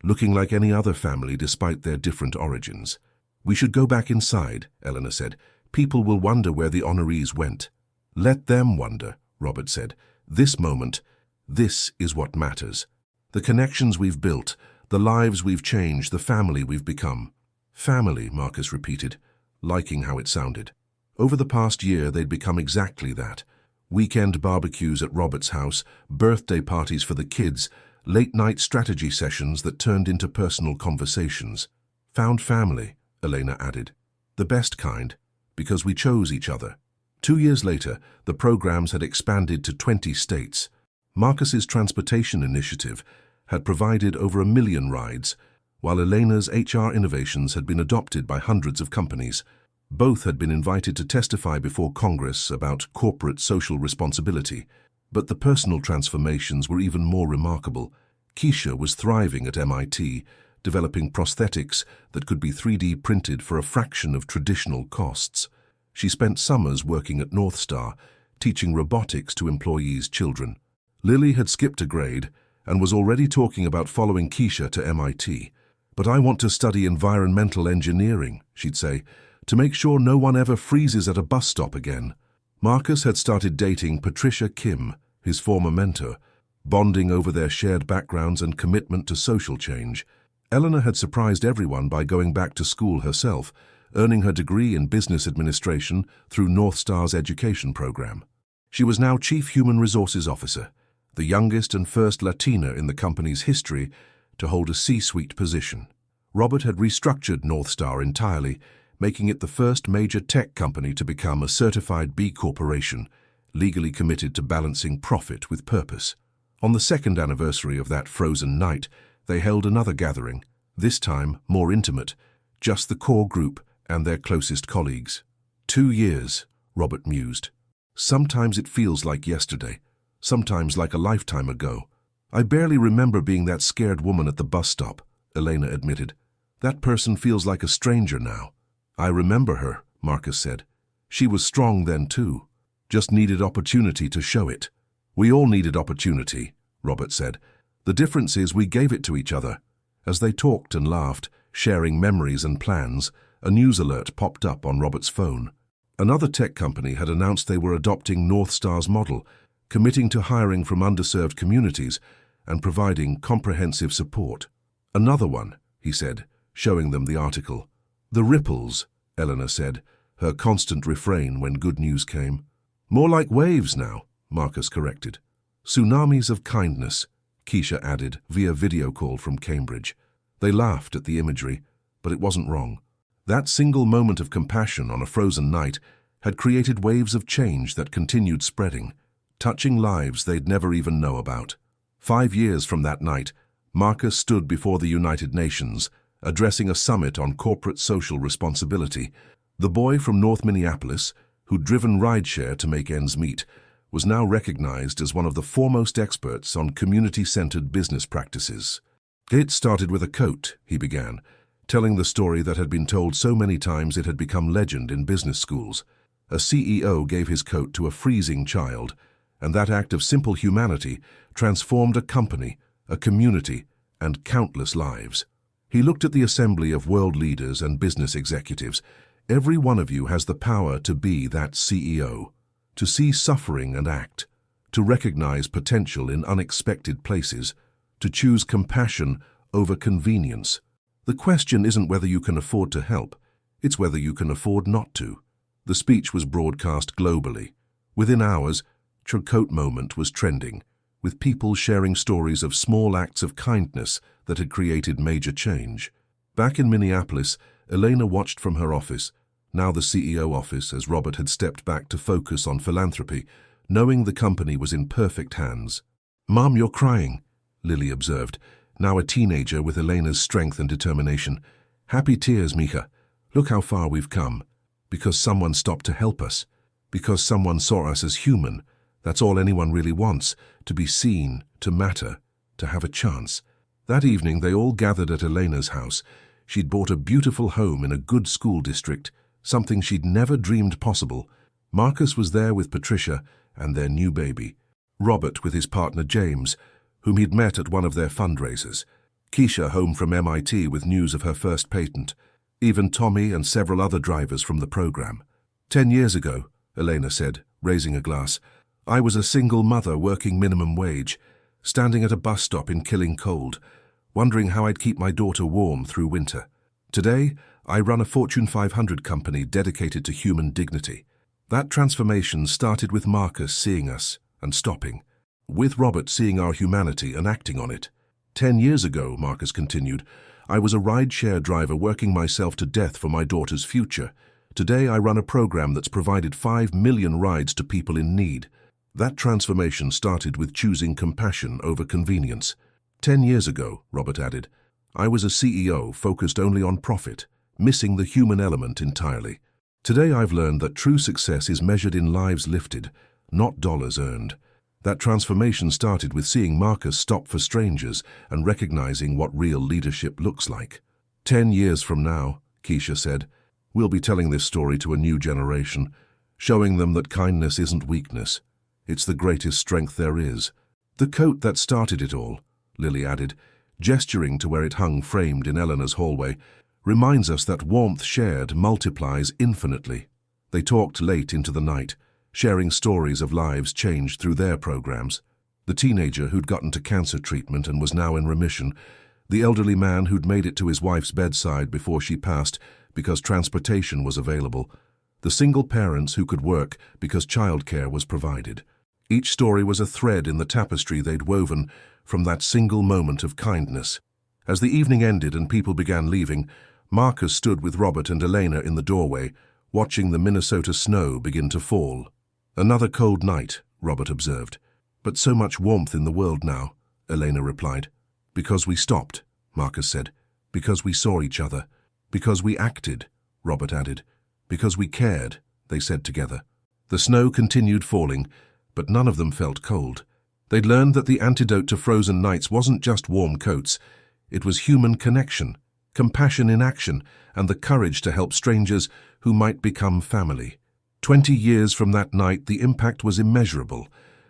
Speaker 1: looking like any other family despite their different origins. "We should go back inside," Eleanor said. "People will wonder where the honorees went." "Let them wonder," Robert said. "This moment, this is what matters. The connections we've built, the lives we've changed, the family we've become." "Family," Marcus repeated, liking how it sounded. Over the past year, they'd become exactly that. Weekend barbecues at Robert's house, birthday parties for the kids, late-night strategy sessions that turned into personal conversations. "Found family," Elena added. "The best kind, because we chose each other." 2 years later, the programs had expanded to 20 states. Marcus's transportation initiative had provided over 1 million rides, while Elena's HR innovations had been adopted by hundreds of companies. Both had been invited to testify before Congress about corporate social responsibility, but the personal transformations were even more remarkable. Keisha was thriving at MIT, developing prosthetics that could be 3D printed for a fraction of traditional costs. She spent summers working at North Star, teaching robotics to employees' children. Lily had skipped a grade and was already talking about following Keisha to MIT. "But I want to study environmental engineering," she'd say, "to make sure no one ever freezes at a bus stop again." Marcus had started dating Patricia Kim, his former mentor, bonding over their shared backgrounds and commitment to social change. Eleanor had surprised everyone by going back to school herself, earning her degree in business administration through North Star's education program. She was now Chief Human Resources Officer, the youngest and first Latina in the company's history to hold a C-suite position. Robert had restructured North Star entirely, making it the first major tech company to become a certified B Corporation, legally committed to balancing profit with purpose. On the second anniversary of that frozen night, they held another gathering, this time more intimate, just the core group and their closest colleagues. 2 years, Robert mused. Sometimes it feels like yesterday, sometimes like a lifetime ago. "I barely remember being that scared woman at the bus stop," Elena admitted. "That person feels like a stranger now." "I remember her," Marcus said. "She was strong then too, just needed opportunity to show it." "We all needed opportunity," Robert said. "The difference is we gave it to each other." As they talked and laughed, sharing memories and plans, a news alert popped up on Robert's phone. Another tech company had announced they were adopting North Star's model, committing to hiring from underserved communities and providing comprehensive support. "Another one," he said, showing them the article. "The ripples," Eleanor said, her constant refrain when good news came. "More like waves now," Marcus corrected. "Tsunamis of kindness," Keisha added via video call from Cambridge. They laughed at the imagery, but it wasn't wrong. That single moment of compassion on a frozen night had created waves of change that continued spreading, touching lives they'd never even know about. 5 years from that night, Marcus stood before the United Nations, addressing a summit on corporate social responsibility. The boy from North Minneapolis, who'd driven rideshare to make ends meet, was now recognized as one of the foremost experts on community-centered business practices. "It started with a coat," he began, telling the story that had been told so many times it had become legend in business schools. A CEO gave his coat to a freezing child, and that act of simple humanity transformed a company, a community, and countless lives. He looked at the assembly of world leaders and business executives. "Every one of you has the power to be that CEO, to see suffering and act, to recognize potential in unexpected places, to choose compassion over convenience. The question isn't whether you can afford to help, it's whether you can afford not to." The speech was broadcast globally. Within hours, coat moment was trending, with people sharing stories of small acts of kindness that had created major change. Back in Minneapolis, Elena watched from her office, now the CEO office, as Robert had stepped back to focus on philanthropy, knowing the company was in perfect hands. "Mom, you're crying," Lily observed, now a teenager with Elena's strength and determination. "Happy tears, Mika. Look how far we've come. Because someone stopped to help us. Because someone saw us as human. That's all anyone really wants, to be seen, to matter, to have a chance." That evening they all gathered at Elena's house. She'd bought a beautiful home in a good school district, something she'd never dreamed possible. Marcus was there with Patricia and their new baby. Robert with his partner James, whom he'd met at one of their fundraisers. Keisha home from MIT with news of her first patent. Even Tommy and several other drivers from the program. 10 years ago, Elena said, raising a glass, I was a single mother working minimum wage, standing at a bus stop in killing cold, wondering how I'd keep my daughter warm through winter. Today, I run a Fortune 500 company dedicated to human dignity. That transformation started with Marcus seeing us and stopping, with Robert seeing our humanity and acting on it. 10 years ago, Marcus continued, I was a rideshare driver working myself to death for my daughter's future. Today, I run a program that's provided 5 million rides to people in need. That transformation started with choosing compassion over convenience. 10 years ago, Robert added, I was a CEO focused only on profit, missing the human element entirely. Today I've learned that true success is measured in lives lifted, not dollars earned. That transformation started with seeing Marcus stop for strangers and recognizing what real leadership looks like. 10 years from now, Keisha said, we'll be telling this story to a new generation, showing them that kindness isn't weakness. It's the greatest strength there is. The coat that started it all, Lily added, gesturing to where it hung framed in Eleanor's hallway, reminds us that warmth shared multiplies infinitely. They talked late into the night, sharing stories of lives changed through their programs. The teenager who'd gotten to cancer treatment and was now in remission, the elderly man who'd made it to his wife's bedside before she passed because transportation was available, the single parents who could work because childcare was provided. Each story was a thread in the tapestry they'd woven from that single moment of kindness. As the evening ended and people began leaving, Marcus stood with Robert and Elena in the doorway, watching the Minnesota snow begin to fall. Another cold night, Robert observed. But so much warmth in the world now, Elena replied. Because we stopped, Marcus said. Because we saw each other. Because we acted, Robert added. Because we cared, they said together. The snow continued falling, but none of them felt cold. They'd learned that the antidote to frozen nights wasn't just warm coats. It was human connection, compassion in action, and the courage to help strangers who might become family. 20 years from that night, the impact was immeasurable.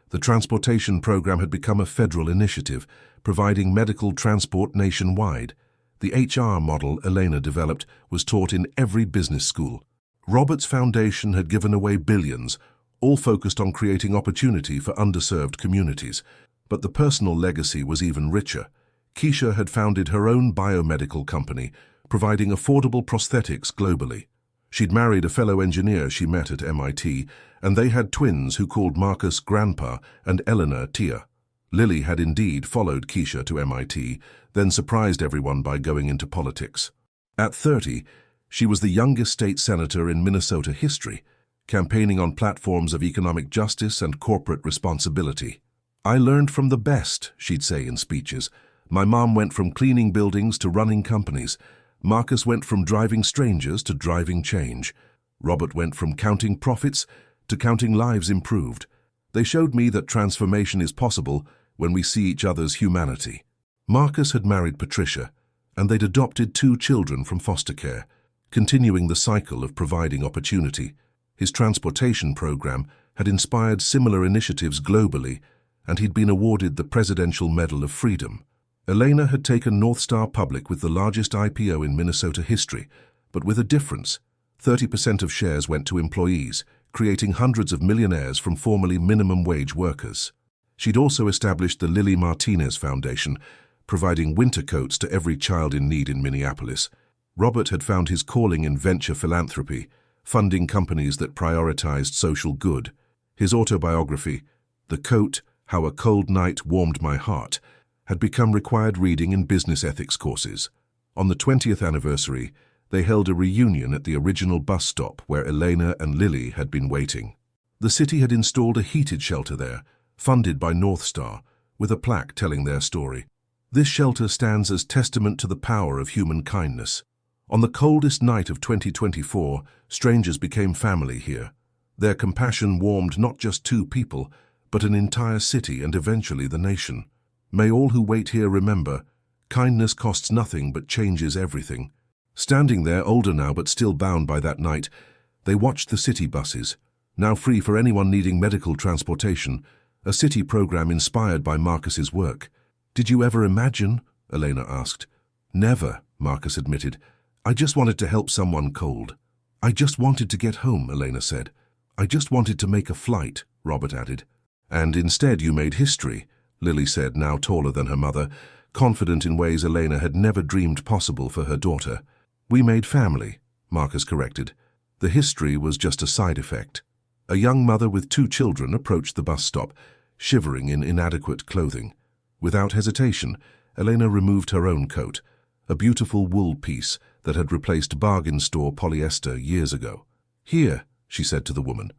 Speaker 1: The transportation program had become a federal initiative, providing medical transport nationwide. The HR model Elena developed was taught in every business school. Robert's foundation had given away billions, all focused on creating opportunity for underserved communities. But the personal legacy was even richer. Keisha had founded her own biomedical company, providing affordable prosthetics globally. She'd married a fellow engineer she met at MIT, and they had twins who called Marcus Grandpa and Eleanor Tia. Lily had indeed followed Keisha to MIT, then surprised everyone by going into politics. At 30, she was the youngest state senator in Minnesota history, campaigning on platforms of economic justice and corporate responsibility. I learned from the best, she'd say in speeches. My mom went from cleaning buildings to running companies. Marcus went from driving strangers to driving change. Robert went from counting profits to counting lives improved. They showed me that transformation is possible when we see each other's humanity. Marcus had married Patricia, and they'd adopted 2 children from foster care, continuing the cycle of providing opportunity. His transportation program had inspired similar initiatives globally, and he'd been awarded the Presidential Medal of Freedom. Elena had taken North Star public with the largest IPO in Minnesota history, but with a difference. 30% of shares went to employees, creating hundreds of millionaires from formerly minimum wage workers. She'd also established the Lily Martinez Foundation, providing winter coats to every child in need in Minneapolis. Robert had found his calling in venture philanthropy, funding companies that prioritized social good. His autobiography, The coat, How a Cold Night Warmed My Heart, had become required reading in business ethics courses. On the 20th anniversary, they held a reunion at the original bus stop where Elena and Lily had been waiting. The city had installed a heated shelter there, funded by North Star, with a plaque telling their story. This shelter stands as testament to the power of human kindness. On the coldest night of 2024, strangers became family here. Their compassion warmed not just two people, but an entire city and eventually the nation. May all who wait here remember, kindness costs nothing but changes everything. Standing there, older now but still bound by that night, they watched the city buses, now free for anyone needing medical transportation, a city program inspired by Marcus's work. "Did you ever imagine?" Elena asked. "Never," Marcus admitted. "I just wanted to help someone cold." "I just wanted to get home," Elena said. "I just wanted to make a flight," Robert added. "And instead you made history," Lily said, now taller than her mother, confident in ways Elena had never dreamed possible for her daughter. "We made family," Marcus corrected. The history was just a side effect. A young mother with two children approached the bus stop, shivering in inadequate clothing. Without hesitation, Elena removed her own coat, a beautiful wool piece that had replaced bargain store polyester years ago. "Here," she said to the woman.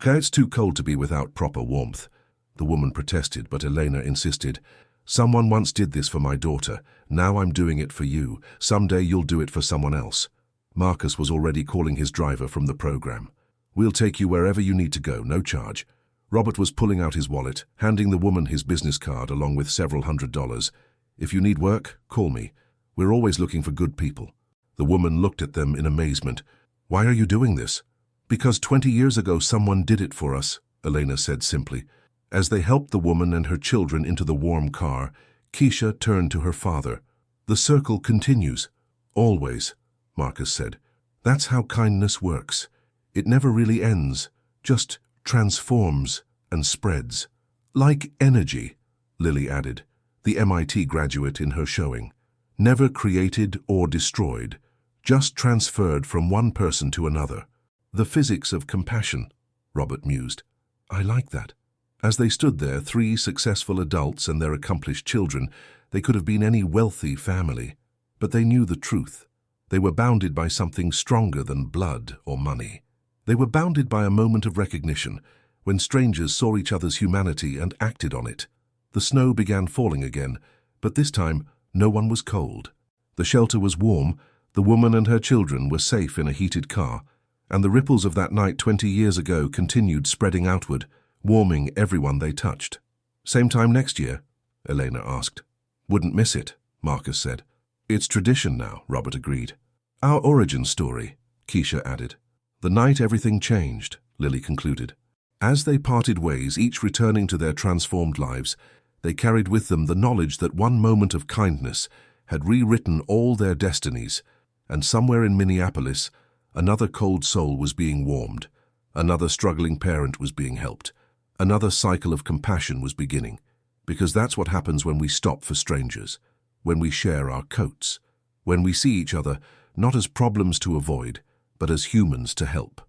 Speaker 1: "It's too cold to be without proper warmth." The woman protested, but Elena insisted. "Someone once did this for my daughter. Now I'm doing it for you. Someday you'll do it for someone else." Marcus was already calling his driver from the program. "We'll take you wherever you need to go, no charge." Robert was pulling out his wallet, handing the woman his business card along with several $100s. "If you need work, call me. We're always looking for good people." The woman looked at them in amazement. "Why are you doing this?" "Because 20 years ago someone did it for us," Elena said simply. As they helped the woman and her children into the warm car, Keisha turned to her father. "The circle continues." "Always," Marcus said. "That's how kindness works. It never really ends, just transforms and spreads." "Like energy," Lily added, the MIT graduate in her showing. "Never created or destroyed, just transferred from one person to another." "The physics of compassion," Robert mused. "I like that." As they stood there, three successful adults and their accomplished children, they could have been any wealthy family. But they knew the truth. They were bounded by something stronger than blood or money. They were bounded by a moment of recognition, when strangers saw each other's humanity and acted on it. The snow began falling again, but this time no one was cold. The shelter was warm, the woman and her children were safe in a heated car, and the ripples of that night 20 years ago continued spreading outward, warming everyone they touched. "Same time next year?" Elena asked. "Wouldn't miss it," Marcus said. "It's tradition now," Robert agreed. "Our origin story," Keisha added. "The night everything changed," Lily concluded. As they parted ways, each returning to their transformed lives, they carried with them the knowledge that one moment of kindness had rewritten all their destinies, and somewhere in Minneapolis, another cold soul was being warmed, another struggling parent was being helped. Another cycle of compassion was beginning, because that's what happens when we stop for strangers, when we share our coats, when we see each other not as problems to avoid, but as humans to help.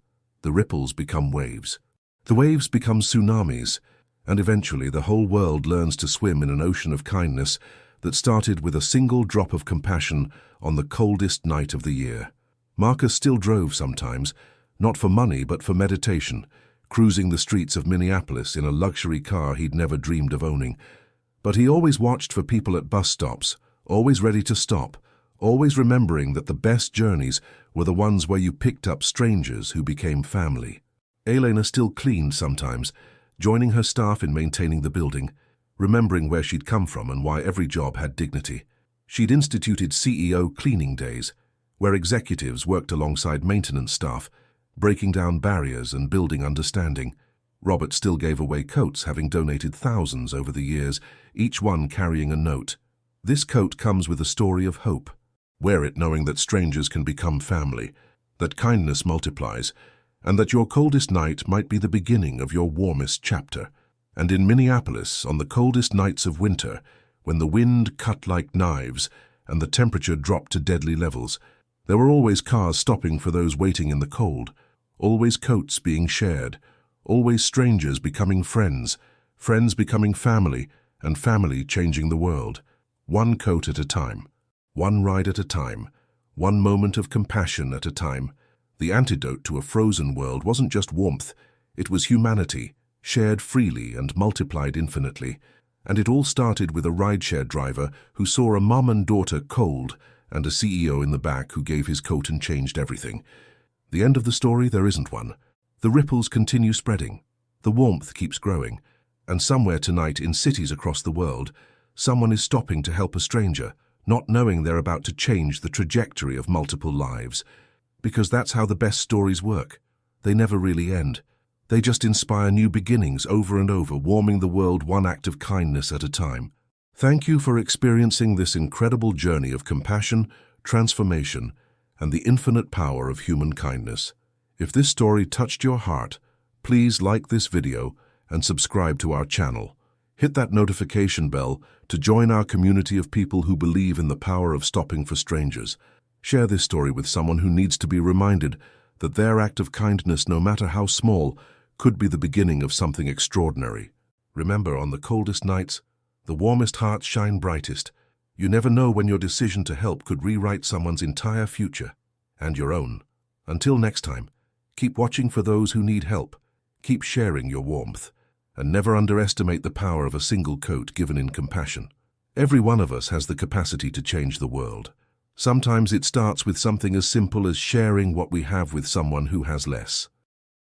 Speaker 1: The ripples become waves. The waves become tsunamis, and eventually the whole world learns to swim in an ocean of kindness that started with a single drop of compassion on the coldest night of the year. Marcus still drove sometimes, not for money but for meditation, cruising the streets of Minneapolis in a luxury car he'd never dreamed of owning. But he always watched for people at bus stops, always ready to stop, always remembering that the best journeys were the ones where you picked up strangers who became family. Elena still cleaned sometimes, joining her staff in maintaining the building, remembering where she'd come from and why every job had dignity. She'd instituted CEO cleaning days, where executives worked alongside maintenance staff, breaking down barriers and building understanding. Robert still gave away coats, having donated thousands over the years, each one carrying a note. "This coat comes with a story of hope. Wear it knowing that strangers can become family, that kindness multiplies, and that your coldest night might be the beginning of your warmest chapter." And in Minneapolis, on the coldest nights of winter, when the wind cut like knives and the temperature dropped to deadly levels, there were always cars stopping for those waiting in the cold, always coats being shared, always strangers becoming friends, friends becoming family, and family changing the world. One coat at a time, one ride at a time, one moment of compassion at a time. The antidote to a frozen world wasn't just warmth, it was humanity, shared freely and multiplied infinitely. And it all started with a rideshare driver who saw a mom and daughter cold and a CEO in the back who gave his coat and changed everything. The end of the story, there isn't one. The ripples continue spreading. The warmth keeps growing. And somewhere tonight in cities across the world, someone is stopping to help a stranger, not knowing they're about to change the trajectory of multiple lives. Because that's how the best stories work. They never really end. They just inspire new beginnings over and over, warming the world one act of kindness at a time. Thank you for experiencing this incredible journey of compassion, transformation, and the infinite power of human kindness. If this story touched your heart, please like this video and subscribe to our channel. Hit that notification bell to join our community of people who believe in the power of stopping for strangers. Share this story with someone who needs to be reminded that their act of kindness, no matter how small, could be the beginning of something extraordinary. Remember, on the coldest nights, the warmest hearts shine brightest. You never know when your decision to help could rewrite someone's entire future, and your own. Until next time, keep watching for those who need help, keep sharing your warmth, and never underestimate the power of a single coat given in compassion. Every one of us has the capacity to change the world. Sometimes it starts with something as simple as sharing what we have with someone who has less.